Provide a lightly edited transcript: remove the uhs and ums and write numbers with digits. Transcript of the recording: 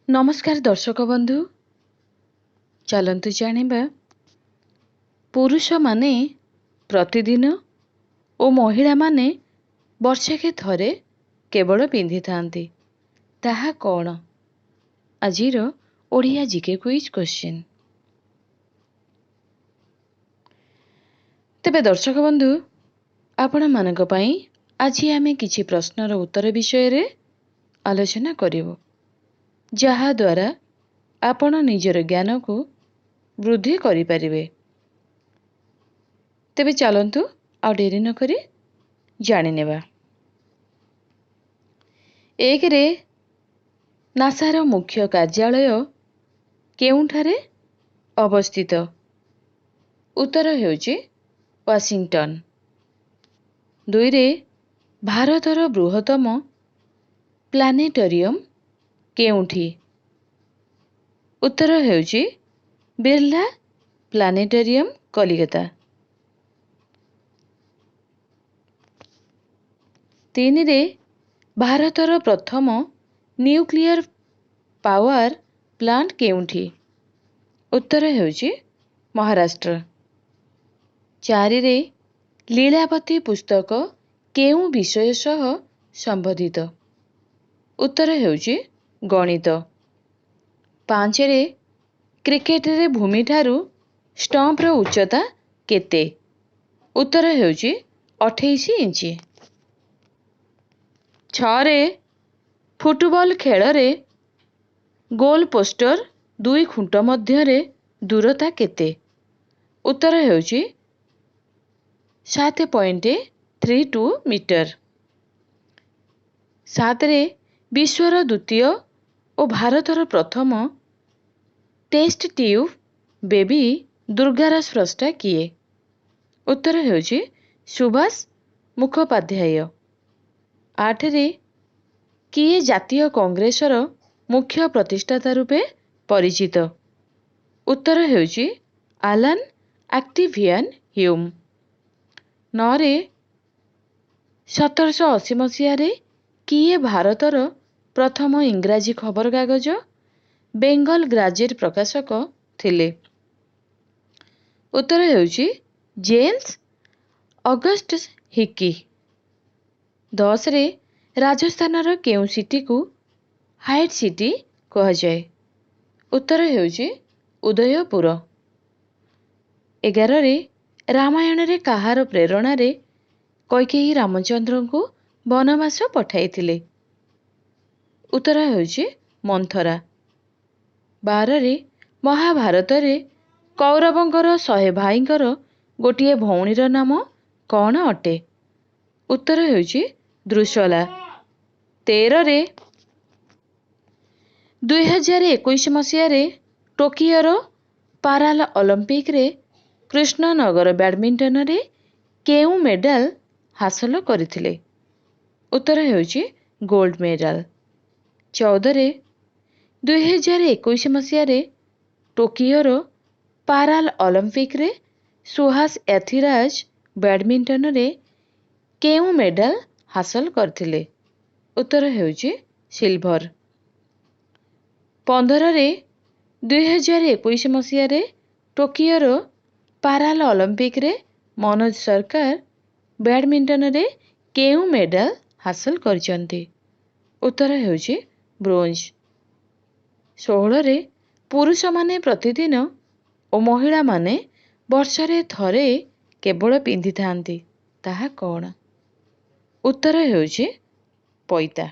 नमस्कार दर्शक बंधु, चलतु जानिबा पुरुष माने प्रतिदिन और महिला माने वर्षके थरे केवल पिंधि थांती ताहा कौन? आजिर ओडिया जीके क्विज क्वेश्चन। तेबे दर्शक बंधु, आपण मानक पई आज आमे किछि प्रश्नर उत्तर विषय रे आलोचना करिवो, जहा द्वारा आपण निजर ज्ञान को वृद्धि करि परिबे। तेबे चलंतु आ डेरी न करी जानि नेबा। एक रे नासार मुख्य कार्यालय केउंठारे अवस्थित? उत्तर हेउची वाशिंगटन। दुई रे भारतर बृहत्तम प्लानेटोरियम केउंठी? उत्तर हेउची बिरला प्लानेटोरियम कलिकता। तीन रे भारतर प्रथम न्यूक्लियर पावर प्लांट केउंठी? उत्तर हेउची महाराष्ट्र। चारि रे लीलावती पुस्तक केउं विषय सह संबंधित? उत्तर हेउची गणित। पांच रे क्रिकेट रे भूमि ठारू स्टंप रो उच्चता केते? उत्तर हेउची 28 इंच। 6 रे फुटबॉल खेल रे गोल पोस्टर दुई खुंट मध्य रे दूरता केते? उत्तर हेउची 7.32 मीटर। 7 रे विश्वर द्वितीय और भारतर प्रथम टेस्ट ट्यूब बेबी दुर्गार स्रष्टा किए? उत्तर हेउची सुभाष मुखोपाध्याय। 8 रे किए जातीय कांग्रेसर मुख्य प्रतिष्ठाता रूपे परिचित? उत्तर हेउची आलान एक्टिवियन ह्यूम। 9 रे 1780 मसीह रे किए भारतर प्रथम इंग्राजी खबर कागज बेंगल ग्राजेट प्रकाशक थिले? उत्तर हेउची जेम्स अगस्टस हिकी। 10 रे राजस्थानर केउं सिटी को हाइट सिटी कहा जाए? उत्तर हेउची उदयपुर। 11 रे रामायण रे कहार प्रेरणा रे कैकेयी रामचंद्र को वनवास पठाइथिले? उत्तर हेउची मंथरा। 12 रे महाभारत रे कौरवंकर 100 भाईंकर गोटिए भौणीर नाम कौन अटे? उत्तर हेउची द्रुशला। 13 रे 2021 मसीह रे टोकियोर पाराल ओलंपिक रे कृष्णनगर बैडमिंटन रे केउं मेडल हासिल करथिले? उत्तर हेउची गोल्ड मेडल। 14 रे 2021 मसीह रे टोकियोर पाराल ओलंपिक रे सुहास एथिराज बैडमिंटन रे केउं मेडल हासिल करथिले? उत्तर हेउची सिल्वर। 15 रे 2021 मसीह रे टोकियोर पाराल ओलंपिक रे मनोज सरकार बैडमिंटन रे केउं मेडल हासिल करचंती? उत्तर हेउची ब्रोंज। 16 रे पुरुष माने प्रतिदिन और महिला माने वर्षरे थरे केवल पिंधि थांती ताहा कौन? उत्तर हेउची पैता।